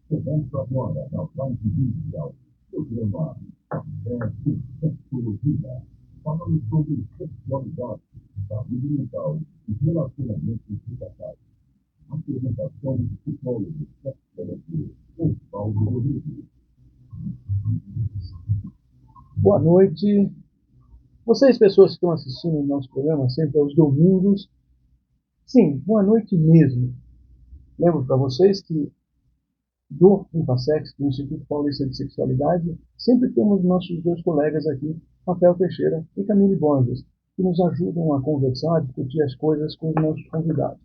Começa agora, na Fase Digital, programa Sexologia, falando sobre sexualidade, saúde mental e relacionamentos de casais. Apresentação de psicólogo, sexólogo, Osvaldo Rodrigues. Boa noite. Vocês, pessoas que estão assistindo o nosso programa, sempre aos domingos. Sim, boa noite mesmo. Lembro para vocês que do Impassex, do Instituto Paulista de Sexualidade, sempre temos nossos dois colegas aqui, Rafael Teixeira e Camille Borges, que nos ajudam a conversar, a discutir as coisas com os nossos convidados.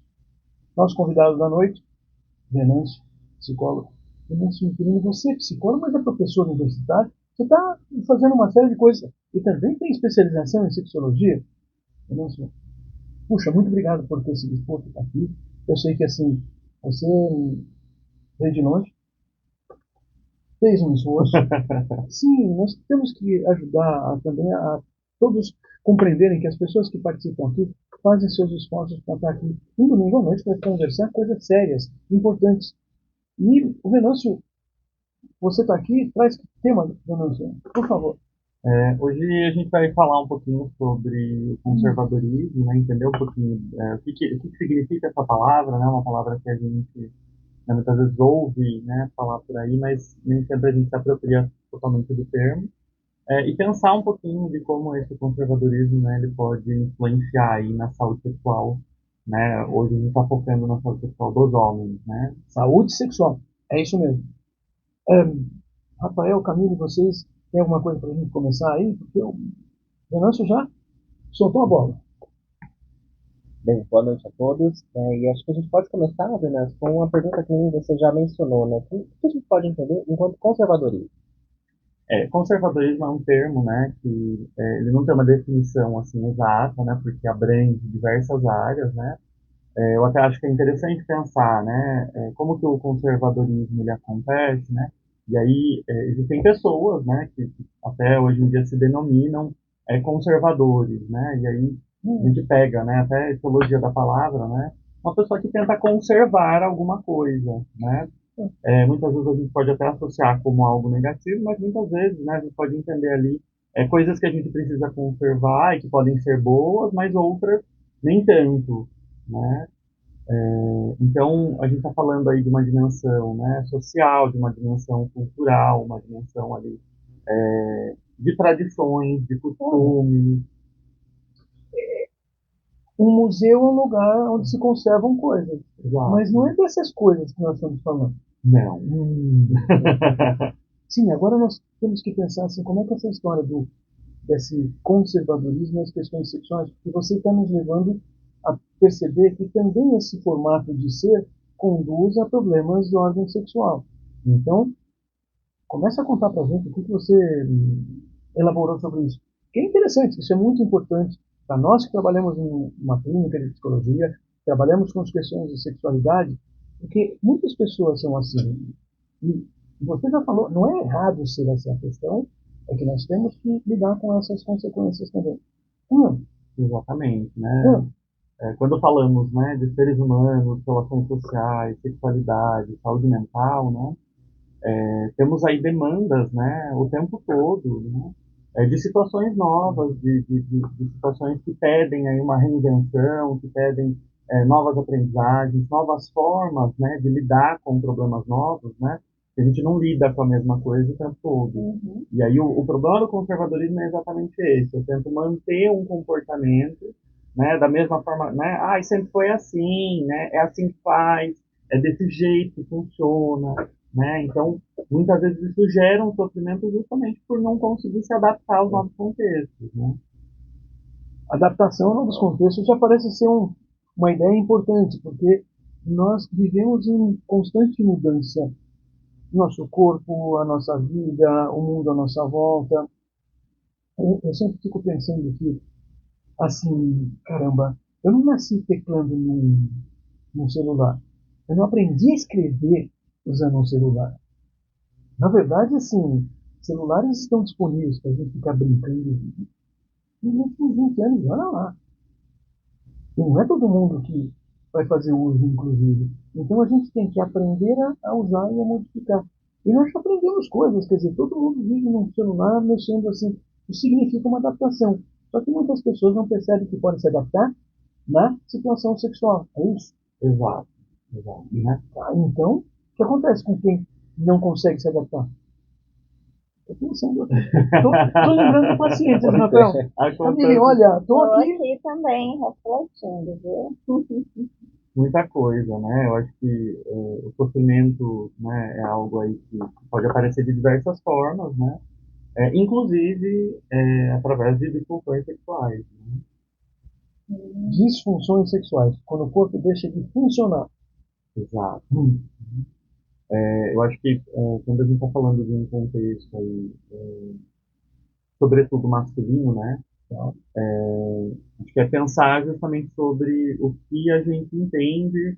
Nosso convidado da noite, Venâncio, psicólogo. Venâncio, meu querido, você é psicólogo, mas é professor universitário. Você está fazendo uma série de coisas e também tem especialização em sexologia. Venâncio, puxa, muito obrigado por ter se disposto a estar aqui. Eu sei que, assim, você veio de longe, fez um esforço. Sim, nós temos que ajudar também a todos compreenderem que as pessoas que participam aqui fazem seus esforços para estar aqui um domingo à noite para conversar coisas sérias, importantes. E o Venâncio, você está aqui, traz que tema, Venâncio, por favor. Hoje a gente vai falar um pouquinho sobre o conservadorismo, né, entender um pouquinho o que significa essa palavra, né, uma palavra que a gente muitas vezes ouve, né, falar por aí, mas nem sempre a gente se apropria totalmente do termo. E pensar um pouquinho de como esse conservadorismo, né, ele pode influenciar aí na saúde sexual, né? Hoje a gente está focando na saúde sexual dos homens, né? Saúde sexual, é isso mesmo. É, Rafael, Camilo, vocês têm alguma coisa para a gente começar aí? Porque o Venâncio já soltou a bola. Bem, boa noite a todos. E acho que a gente pode começar, Venâncio, com uma pergunta que você já mencionou, né? O que a gente pode entender enquanto conservadorismo? Conservadorismo é um termo, né, que ele não tem uma definição assim exata, né, porque abrange diversas áreas, né. Eu até acho que é interessante pensar, né, como que o conservadorismo ele acontece, né. E aí existem pessoas, né, que até hoje em dia se denominam conservadores, né. E aí a gente pega, né, até a etimologia da palavra, né, uma pessoa que tenta conservar alguma coisa, né. Muitas vezes a gente pode até associar como algo negativo, mas muitas vezes, né, a gente pode entender ali coisas que a gente precisa conservar e que podem ser boas, mas outras nem tanto, né? Então, a gente está falando aí de uma dimensão, né, social, de uma dimensão cultural, uma dimensão ali de tradições, de costumes. Um museu é um lugar onde se conservam coisas, Exato. mas não é dessas coisas que nós estamos falando. Não. Sim, agora nós temos que pensar assim, como é que essa história desse conservadorismo nas questões sexuais, porque você está nos levando a perceber que também esse formato de ser conduz a problemas de ordem sexual. Então, começa a contar para a gente o que você elaborou sobre isso. Que é interessante, isso é muito importante para nós que trabalhamos em uma clínica de psicologia, trabalhamos com as questões de sexualidade, porque muitas pessoas são assim. E você já falou, não é errado ser essa a questão, é que nós temos que lidar com essas consequências também. Hum, Exatamente, né? hum, Quando falamos, né, de seres humanos, relações sociais, sexualidade, saúde mental, né, temos aí demandas, né, o tempo todo, né, de situações novas, de situações que pedem aí uma reinvenção, que pedem novas aprendizagens, novas formas, né, de lidar com problemas novos, né, que a gente não lida com a mesma coisa o tempo todo. uhum. E aí o problema do conservadorismo é exatamente esse, eu tento manter um comportamento, né, da mesma forma, né, sempre foi assim, né, é assim que faz, é desse jeito que funciona, né, então muitas vezes isso gera um sofrimento justamente por não conseguir se adaptar aos novos contextos, né? Adaptação a novos contextos já parece ser uma ideia importante, porque nós vivemos em constante mudança. Nosso corpo, a nossa vida, o mundo à nossa volta. Eu sempre fico pensando que, assim, caramba, eu não nasci teclando num celular. Eu não aprendi a escrever usando um celular. Na verdade, assim, celulares estão disponíveis para a gente ficar brincando. E nos últimos 20 anos, olha lá. E não é todo mundo que vai fazer uso, inclusive. Então a gente tem que aprender a usar e a modificar. E nós já aprendemos coisas, quer dizer, todo mundo vive num celular mexendo assim. Isso significa uma adaptação. Só que muitas pessoas não percebem que podem se adaptar na situação sexual. É isso? Exato, exato, né? Ah, então, o que acontece com quem não consegue se adaptar? Estou pensando aqui. Estou lembrando de pacientes, Rafael. Camille, Acontece olha, estou Estou aqui. aqui também refletindo, viu? muita coisa, né? Eu acho que o sofrimento, né, é algo aí que pode aparecer de diversas formas, né? Inclusive através de disfunções sexuais, né? Disfunções sexuais, quando o corpo deixa de funcionar. Exato. Eu acho que quando a gente está falando de um contexto aí, sobretudo masculino, né? Tá? Acho que é pensar justamente sobre o que a gente entende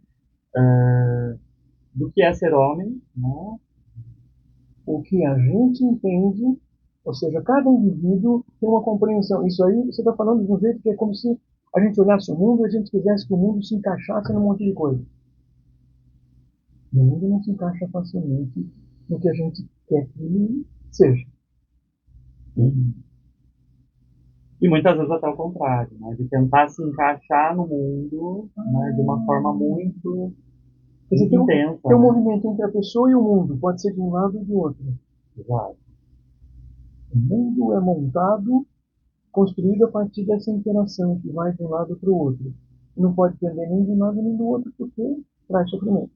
do que é ser homem, né? O que a gente entende, ou seja, cada indivíduo tem uma compreensão. Isso aí você está falando de um jeito que é como se a gente olhasse o mundo e a gente quisesse que o mundo se encaixasse num monte de coisa. O mundo não se encaixa facilmente no que a gente quer que ele seja. E muitas vezes até o contrário, né? De tentar se encaixar no mundo, né? De uma forma muito, Quer dizer, muito intensa, tem um né? movimento entre a pessoa e o mundo, pode ser de um lado ou de outro. Exato. O mundo é montado, construído a partir dessa interação que vai de um lado para o outro. Não pode depender nem de um lado nem do outro, porque traz sofrimento.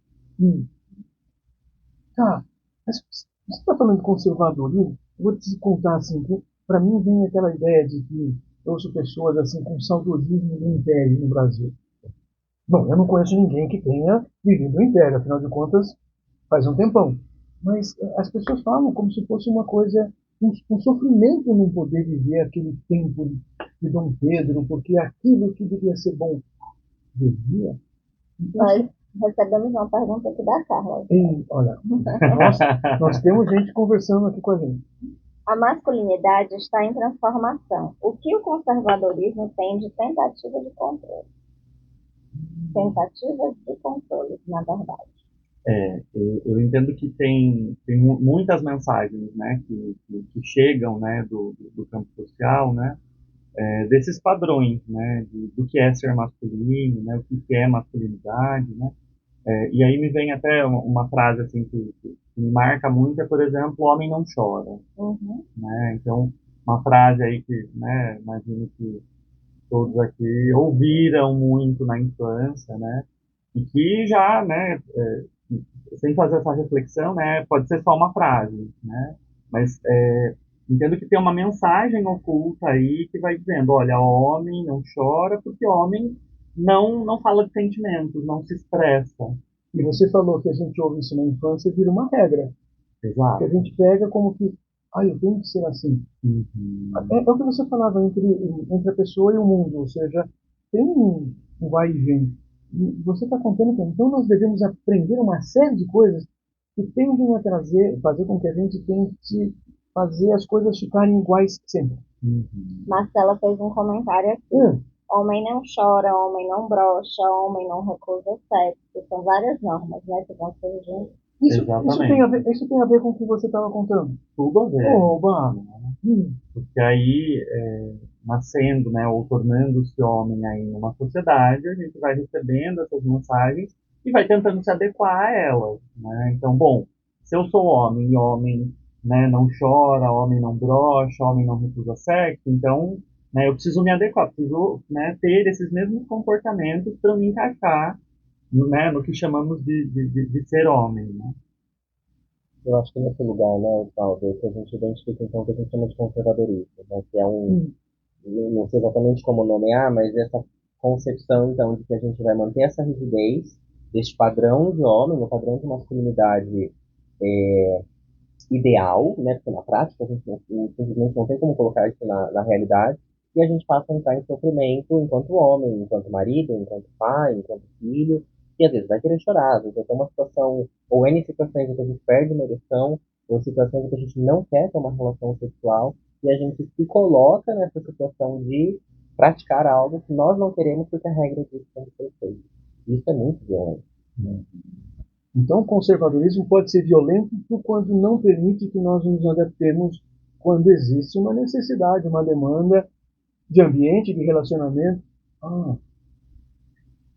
Tá, mas você está falando de conservadorismo? Eu vou te contar assim, que para mim vem aquela ideia de que eu ouço pessoas assim com saudosismo do império no Brasil. Bom, eu não conheço ninguém que tenha vivido no império, afinal de contas, faz um tempão. Mas as pessoas falam como se fosse uma coisa, um sofrimento não poder viver aquele tempo de Dom Pedro, porque aquilo que devia ser bom devia. Então, Nós recebemos uma pergunta aqui da Carla. olha, nós temos gente conversando aqui com a gente. A masculinidade está em transformação. O que o conservadorismo tem de tentativa de controle? Tentativa de controle, na verdade. Eu entendo que tem muitas mensagens, né? Que chegam, né? Do campo social, né? Desses padrões, né? Do que é ser masculino, né? O que é masculinidade, né? E aí me vem até uma frase assim que me marca muito, é, por exemplo, o homem não chora, Uhum. né? Então, uma frase aí que, né, imagino que todos aqui ouviram muito na infância, né? E que já, né, sem fazer essa reflexão, né, pode ser só uma frase, né? Mas entendo que tem uma mensagem oculta aí que vai dizendo, olha, homem não chora porque homem não fala de sentimentos, não se expressa. E você falou que a gente ouve isso na infância e vira uma regra. Que a Exato. gente pega como que, eu tenho que ser assim. Uhum. É o que você falava entre a pessoa e o mundo, ou seja, tem um vai e vem. E você está contando que então nós devemos aprender uma série de coisas que tendem a fazer com que a gente tente fazer as coisas ficarem iguais sempre. Uhum. Marcela fez um comentário aqui. Homem não chora, homem não brocha, homem não recusa sexo. São várias normas, né, que vão surgindo. Isso Exatamente. isso tem a ver com o que você estava contando. Tudo a ver. Oba! Porque aí, nascendo, né, ou tornando-se homem aí numa sociedade, a gente vai recebendo essas mensagens e vai tentando se adequar a elas, né? Então, bom, se eu sou homem e homem, né, não chora, homem não brocha, homem não recusa sexo, então, né, eu preciso me adequar, preciso, né, ter esses mesmos comportamentos para me encaixar, né, no que chamamos de ser homem, né? Eu acho que nesse lugar, né, Paulo, que a gente identifica então o que a gente chama de conservadorismo, né, que é não sei exatamente como nomear, mas essa concepção então de que a gente vai manter essa rigidez deste padrão de homem, no padrão de masculinidade ideal, né, porque na prática a gente simplesmente não tem como colocar isso na realidade, e a gente passa a entrar em sofrimento enquanto homem, enquanto marido, enquanto pai, enquanto filho, e às vezes vai querer chorar, às vezes vai ter uma situação, ou N situações em que a gente perde uma ereção, ou situações em que a gente não quer ter uma relação sexual, e a gente se coloca nessa situação de praticar algo que nós não queremos porque a regra diz que tem que ser feito. Isso é muito violento. Então, o conservadorismo pode ser violento quando não permite que nós nos adaptemos quando existe uma necessidade, uma demanda de ambiente, de relacionamento. Ah,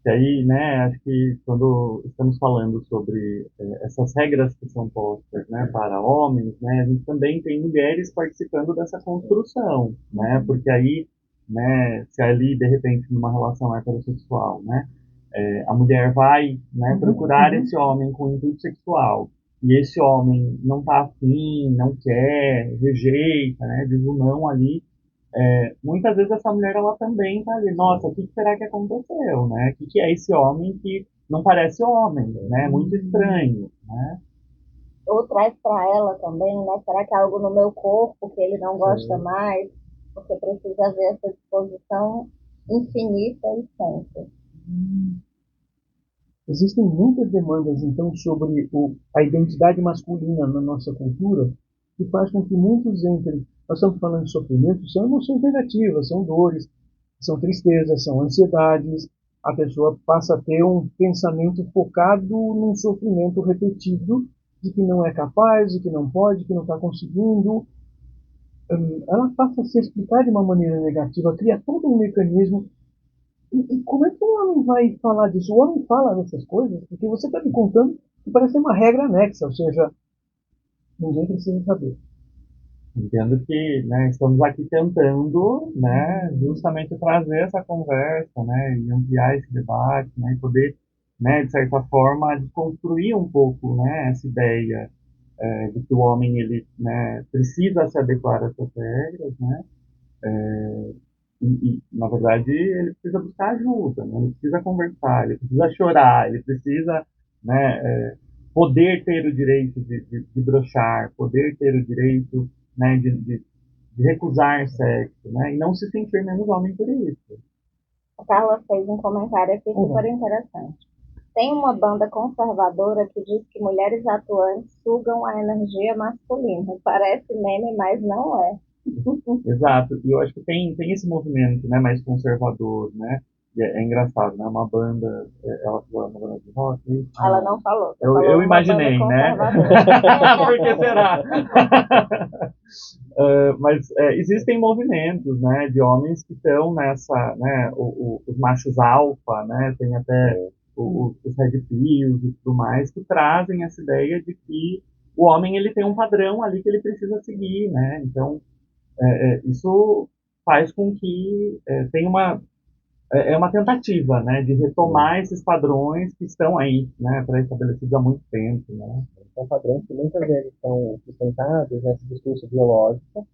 E aí, né, acho que quando estamos falando sobre essas regras que são postas, né, para homens, né, a gente também tem mulheres participando dessa construção, né, porque aí, né, se ali, de repente, numa relação heterossexual, né, a mulher vai, né, procurar esse homem com intuito sexual, e esse homem não está afim, não quer, rejeita, né, diz o não ali, muitas vezes essa mulher ela também tá ali, nossa, o que será que aconteceu, né? O que é esse homem que não parece homem, né? Muito estranho, né? Ou traz para ela também, né? Será que é algo no meu corpo que ele não gosta mais? Porque precisa ver essa disposição infinita e sempre. existem muitas demandas, então, sobre a identidade masculina na nossa cultura, que faz com que muitos entrem. Nós estamos falando de sofrimento, são emoções negativas, são dores, são tristezas, são ansiedades. A pessoa passa a ter um pensamento focado num sofrimento repetido de que não é capaz, de que não pode, que não está conseguindo. Ela passa a se explicar de uma maneira negativa, cria todo um mecanismo. E como é que o homem vai falar disso? O homem fala dessas coisas? Porque você está me contando que parece uma regra anexa, ou seja, ninguém precisa saber. Entendo que, né, estamos aqui tentando, né, justamente trazer essa conversa, né, e ampliar esse debate, né, e poder, né, de certa forma, desconstruir um pouco, né, essa ideia de que o homem ele, né, precisa se adequar a essas regras, né, na verdade, ele precisa buscar ajuda, né? Ele precisa conversar, ele precisa chorar, ele precisa, né, poder ter o direito de brochar, poder ter o direito, né, de recusar sexo, né, e não se sentir menos homem por isso. A Carla fez um comentário aqui super interessante. Tem uma banda conservadora que diz que mulheres atuantes sugam a energia masculina. Parece meme, mas não é. Exato, e eu acho que tem esse movimento, né, mais conservador, né, e é engraçado, né, uma banda, ela falou uma banda de rock, Ela não falou. Você eu falou uma banda imaginei, né, conservadora. por que será? Mas existem movimentos, né, de homens que estão nessa, né, os machos alfa, né, tem até os red pills e tudo mais, que trazem essa ideia de que o homem ele tem um padrão ali que ele precisa seguir, né, então isso faz com que tenha uma tentativa, né, de retomar esses padrões que estão aí, né, pré-estabelecidos há muito tempo, né. São padrões que muitas vezes são sustentados nesse discurso biológico,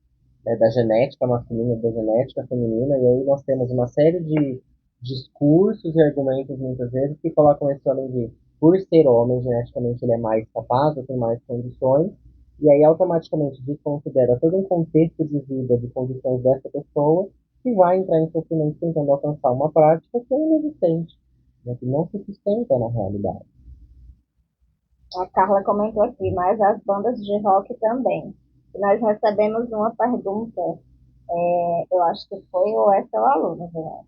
né, da genética masculina e da genética feminina, e aí nós temos uma série de discursos e argumentos, muitas vezes, que colocam esse homem de, por ser homem, geneticamente ele é mais capaz, tem mais condições, e aí automaticamente desconsidera todo um contexto de vida, de condições dessa pessoa, que vai entrar em sofrimento tentando alcançar uma prática que é inexistente, né, que não se sustenta na realidade. A Carla comentou aqui, mas as bandas de rock também. E nós recebemos uma pergunta, eu acho que foi ou é seu aluno, né?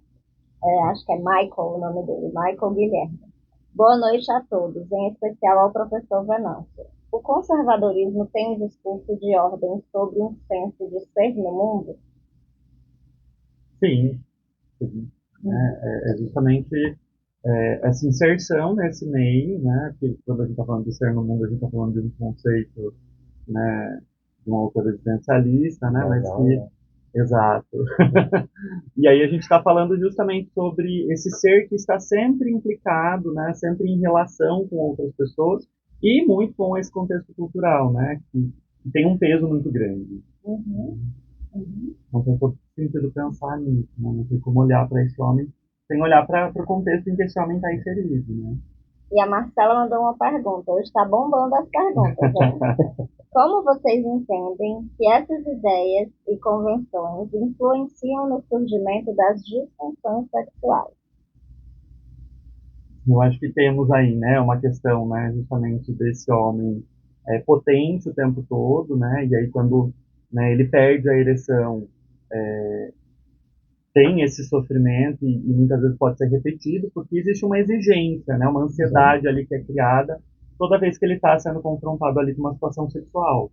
Acho que é Michael o nome dele, Michael Guilherme. Boa noite a todos, em especial ao professor Venâncio. O conservadorismo tem um discurso de ordem sobre um senso de ser no mundo? Sim, sim, né, é justamente essa inserção nesse meio, né, que quando a gente está falando de ser no mundo, a gente está falando de um conceito, né, de um autor existencialista, né, mas que, exato. E aí a gente está falando justamente sobre esse ser que está sempre implicado, né, sempre em relação com outras pessoas e muito com esse contexto cultural, né, que tem um peso muito grande. Uhum. Uhum. Não tem todo sentido pensar nisso, né? Não tem como olhar para esse homem sem olhar para o contexto em que esse homem está inserido, né? E a Marcela mandou uma pergunta. Hoje está bombando as perguntas, hein? Como vocês entendem que essas ideias e convenções influenciam no surgimento das disfunções sexuais? Eu acho que temos aí, né, uma questão, né, justamente desse homem potente o tempo todo, né, e aí quando, né, ele perde a ereção, tem esse sofrimento e muitas vezes pode ser repetido porque existe uma exigência, né, uma ansiedade ali que é criada toda vez que ele está sendo confrontado ali com uma situação sexual,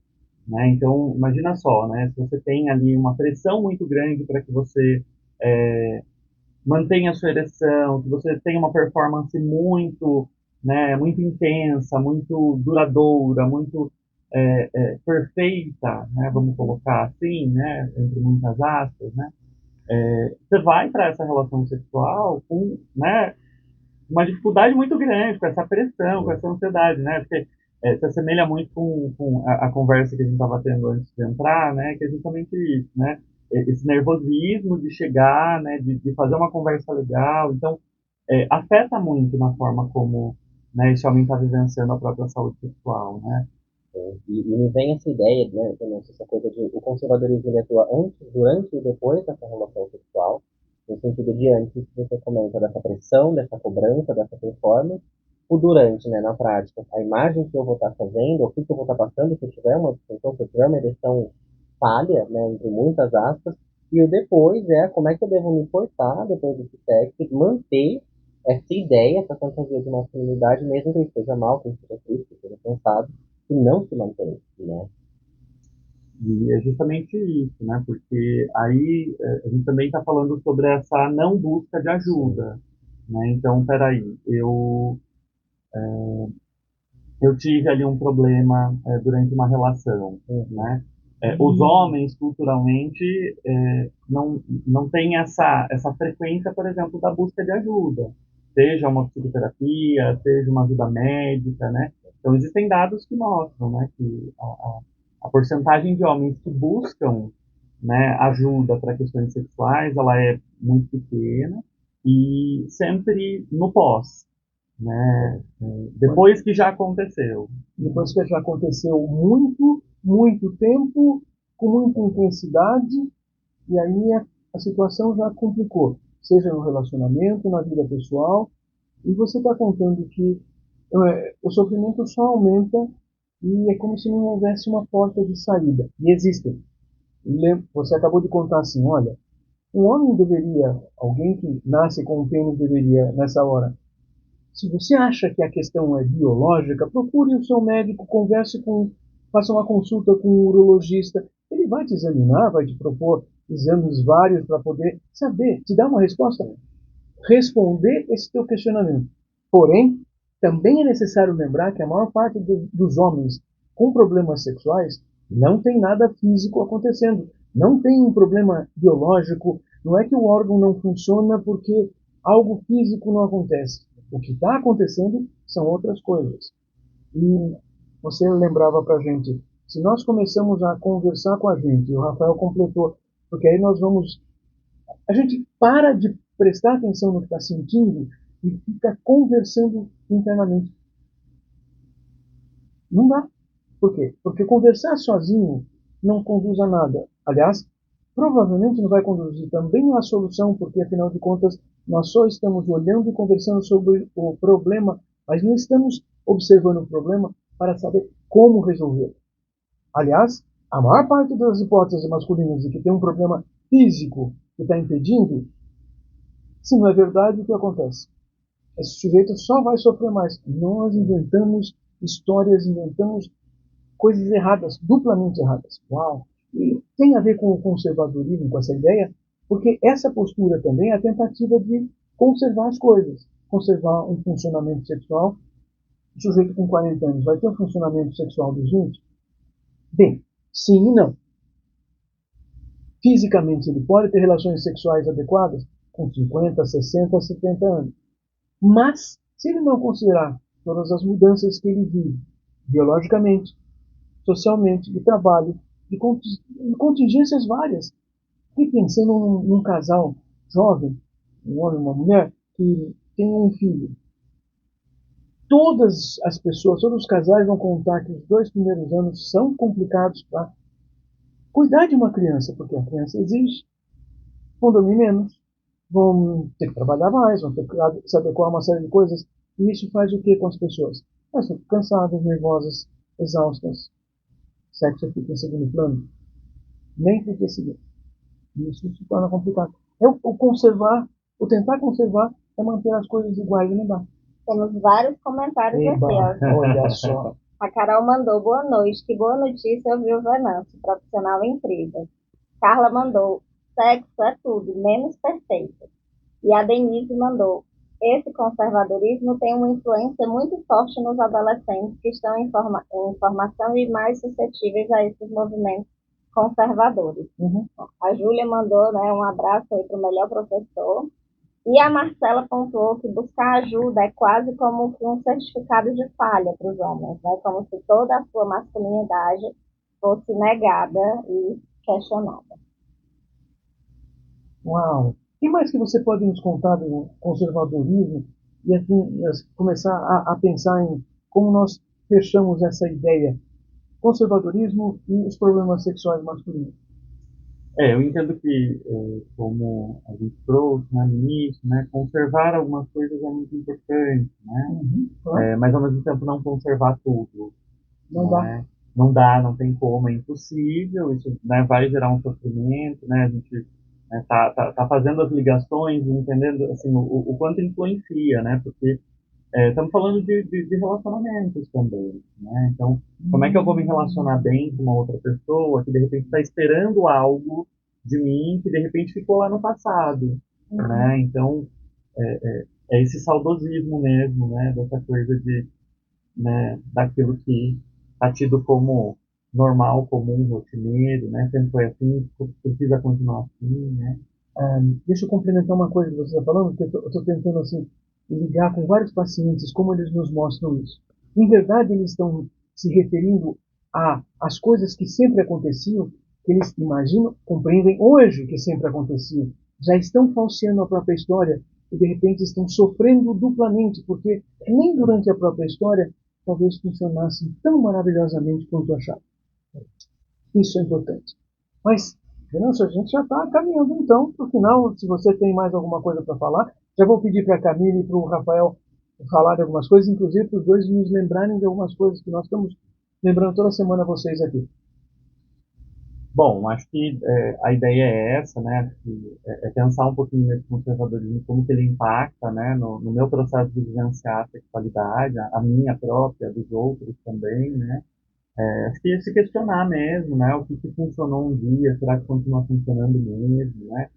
né? Então, imagina só, né, se você tem ali uma pressão muito grande para que você mantenha a sua ereção, que você tenha uma performance muito, né, muito intensa, muito duradoura, muito perfeita, né, vamos colocar assim, né, entre muitas aspas, né, você vai para essa relação sexual com, né, uma dificuldade muito grande, com essa pressão, com essa ansiedade, né, porque se assemelha muito com a conversa que a gente estava tendo antes de entrar, né, que é justamente isso, né, esse nervosismo de chegar, né, de fazer uma conversa legal, então afeta muito na forma como, né, esse homem está vivenciando a própria saúde sexual, né. E me vem essa ideia, né, também, essa coisa de o conservadorismo ele atua antes, durante e depois dessa relação sexual, no sentido de antes, que você comenta dessa pressão, dessa cobrança, dessa performance, o durante, né, na prática, a imagem que eu vou estar fazendo, o que eu vou estar passando, se eu tiver uma disfunção, se eu tiver uma ereção falha, né, entre muitas aspas, e o depois é como é que eu devo me portar depois desse sexo, manter essa ideia, essa fantasia de masculinidade, mesmo que ele esteja mal, que ele esteja triste, que ele esteja cansado, que não se mantém, né? E é justamente isso, né? Porque aí a gente também está falando sobre essa não busca de ajuda, né? Então, peraí, eu tive ali um problema durante uma relação, né? Os homens, culturalmente, não têm essa frequência, por exemplo, da busca de ajuda, seja uma psicoterapia, seja uma ajuda médica, né? Então, existem dados que mostram, né, que a porcentagem de homens que buscam, né, ajuda para questões sexuais, ela é muito pequena e sempre no pós, né? Depois que já aconteceu. Depois que já aconteceu muito, muito tempo, com muita intensidade, e aí a situação já complicou, seja no relacionamento, na vida pessoal, e você está contando que o sofrimento só aumenta e é como se não houvesse uma porta de saída. E existem. Você acabou de contar assim, olha, um homem deveria, alguém que nasce com um pênis deveria, nessa hora, se você acha que a questão é biológica, procure o seu médico, faça uma consulta com um urologista. Ele vai te examinar, vai te propor exames vários para poder saber, te dar uma resposta, responder esse teu questionamento. Porém, também é necessário lembrar que a maior parte dos homens com problemas sexuais não tem nada físico acontecendo. Não tem um problema biológico. Não é que o órgão não funciona porque algo físico não acontece. O que está acontecendo são outras coisas. E você lembrava para a gente, se nós começamos a conversar com a gente, e o Rafael completou, porque aí nós vamos a gente para de prestar atenção no que está sentindo e fica conversando internamente. Não dá. Por quê? Porque conversar sozinho não conduz a nada. Aliás, provavelmente não vai conduzir também à solução, porque afinal de contas nós só estamos olhando e conversando sobre o problema, mas não estamos observando o problema para saber como resolvê-lo. Aliás, a maior parte das hipóteses masculinas de que tem um problema físico que está impedindo, se não é verdade, o que acontece? Esse sujeito só vai sofrer mais. Nós inventamos histórias, inventamos coisas erradas, duplamente erradas. Uau! E tem a ver com o conservadorismo, com essa ideia, porque essa postura também é a tentativa de conservar as coisas, conservar um funcionamento sexual. O sujeito com 40 anos vai ter um funcionamento sexual dos 20? Bem, sim e não. Fisicamente, ele pode ter relações sexuais adequadas com 50, 60, 70 anos. Mas, se ele não considerar todas as mudanças que ele vive, biologicamente, socialmente, de trabalho, de contingências várias, e pensando num casal jovem, um homem e uma mulher, que tem um filho, todas as pessoas, todos os casais vão contar que os 2 primeiros anos são complicados para cuidar de uma criança, porque a criança exige, vão dormir menos, vão ter que trabalhar mais, vão ter que se adequar a uma série de coisas. E isso faz o que com as pessoas? Elas ficam cansadas, nervosas, exaustas. Sexo fica em segundo plano. Nem fica em segundo. E isso se torna complicado. É o conservar, o tentar conservar é manter as coisas iguais, não dá. Temos vários comentários Eba, aqui, ó. olha só. A Carol mandou boa noite, que boa notícia ouviu o Venâncio, profissional incrível. Carla mandou, sexo é tudo, menos perfeito. E a Denise mandou, esse conservadorismo tem uma influência muito forte nos adolescentes que estão em formação e mais suscetíveis a esses movimentos conservadores. Uhum. A Júlia mandou, né, um abraço aí para o melhor professor. E a Marcela pontuou que buscar ajuda é quase como que um certificado de falha para os homens, né? Como se toda a sua masculinidade fosse negada e questionada. Uau! O que mais que você pode nos contar do conservadorismo e assim, começar a pensar em como nós fechamos essa ideia? Conservadorismo e os problemas sexuais masculinos. Eu entendo que, como a gente trouxe, né, no início, né, conservar algumas coisas é muito importante, né? Claro. Mas ao mesmo tempo não conservar tudo, Não dá. né? Não dá, não tem como, é impossível, isso, né, vai gerar um sofrimento, né? A gente, né, tá fazendo as ligações e entendendo assim, o quanto influencia, né? Porque estamos falando de relacionamentos também, né? Então, como é que eu vou me relacionar bem com uma outra pessoa que de repente está esperando algo de mim que de repente ficou lá no passado, né? Então, é esse saudosismo mesmo, né? Dessa coisa de, né? Daquilo que está tido como normal, comum, rotineiro, né? Sempre foi assim, precisa continuar assim, né? Deixa eu complementar uma coisa que você está falando, porque eu estou tentando assim, ligar com vários pacientes como eles nos mostram isso. Em verdade, eles estão se referindo às coisas que sempre aconteciam, que eles imaginam, compreendem hoje que sempre aconteciam. Já estão falseando a própria história e de repente estão sofrendo duplamente, porque nem durante a própria história talvez funcionasse tão maravilhosamente quanto achavam. Isso é importante. Mas, Venâncio, a gente já está caminhando então para o final. Se você tem mais alguma coisa para falar, já vou pedir para a Camille e para o Rafael falar de algumas coisas, inclusive para os dois nos lembrarem de algumas coisas que nós estamos lembrando toda semana vocês aqui. Bom, acho que a ideia é essa, né? Acho que é pensar um pouquinho nesse conservadorismo, como que ele impacta, né, no meu processo de vivenciar a sexualidade, a minha própria, dos outros também, né? Acho que se questionar mesmo, né? O que que funcionou um dia, será que continua funcionando mesmo, né?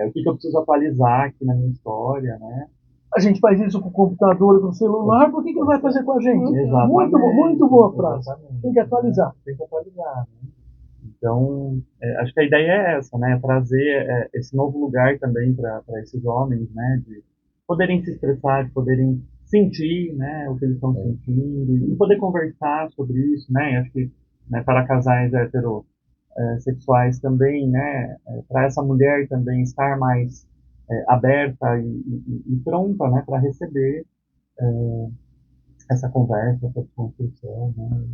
O que que eu preciso atualizar aqui na minha história, né? A gente faz isso com o computador, com o celular, por que ele vai fazer com a gente? Exatamente, Muito boa frase. exatamente, Tem que atualizar. né? Tem que atualizar, né? Então, acho que a ideia é essa, né? Trazer esse novo lugar também para esses homens, né? De poderem se expressar, de poderem sentir, né? O que eles estão sentindo e poder conversar sobre isso, né? Acho que, né, para casais heterossexuais também, né? Para essa mulher também estar mais aberta e pronta, né? Para receber essa conversa, essa construção, né?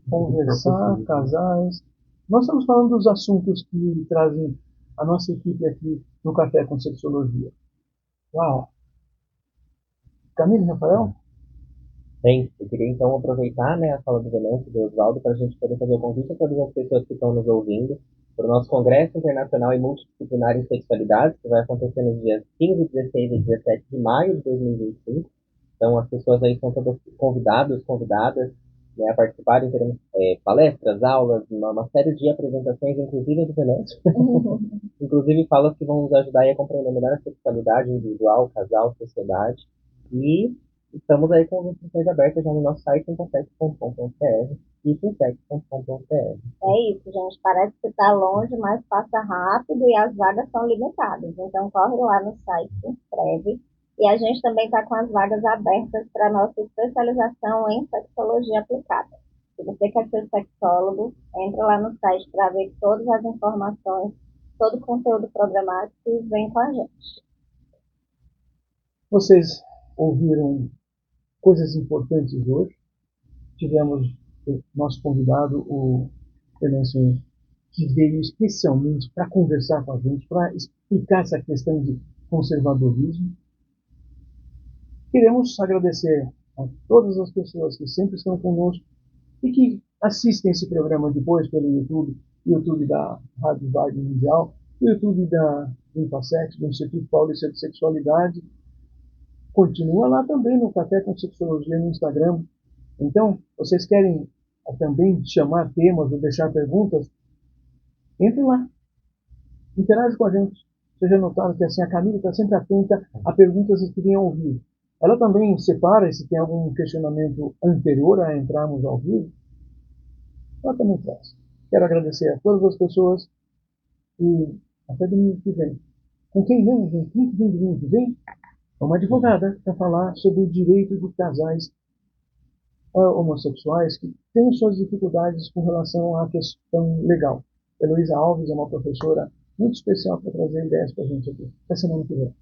Conversar, casais. Nós estamos falando dos assuntos que trazem a nossa equipe aqui no Café com Sexologia. Uau! Camille, Rafael? Bem, eu queria então aproveitar, né, a fala do Venâncio e do Oswaldo para a gente poder fazer o convite a todas as pessoas que estão nos ouvindo para o nosso Congresso Internacional e Multidisciplinar em Sexualidade, que vai acontecer nos dias 15, 16 e 17 de maio de 2025. Então, as pessoas aí são todas convidadas, né, a participarem. Teremos palestras, aulas, uma série de apresentações, inclusive do Venâncio. Inclusive falas que vão nos ajudar aí a compreender melhor a sexualidade individual, casal, sociedade. E estamos aí com as inscrições abertas já no nosso site, sintesex.com.br e sintesex.com.br. É isso, gente. Parece que está longe, mas passa rápido e as vagas são limitadas. Então, corre lá no site, se inscreve. E a gente também está com as vagas abertas para a nossa especialização em sexologia aplicada. Se você quer ser sexólogo, entra lá no site para ver todas as informações, todo o conteúdo programático e vem com a gente. Vocês ouviram coisas importantes hoje. Tivemos o nosso convidado, o Venâncio, que veio especialmente para conversar com a gente, para explicar essa questão de conservadorismo. Queremos agradecer a todas as pessoas que sempre estão conosco e que assistem esse programa depois pelo YouTube, YouTube da Rádio Wagner Mundial, o YouTube do IPASSEX, do Instituto Paulista de Sexualidade. Continua lá também no Café com Sexologia no Instagram. Então, vocês querem também chamar temas ou deixar perguntas? Entre lá, interage com a gente. Vocês já notaram que assim, a Camila está sempre atenta a perguntas que vêm ao vivo. Ela também separa, se tem algum questionamento anterior a entrarmos ao vivo, ela também traz. Quero agradecer a todas as pessoas e até domingo que vem. Com quem vem? Quem vem domingo que vem? É uma advogada para falar sobre o direito de casais homossexuais que têm suas dificuldades com relação à questão legal. Heloísa Alves é uma professora muito especial para trazer ideias para a gente aqui. Até semana que vem.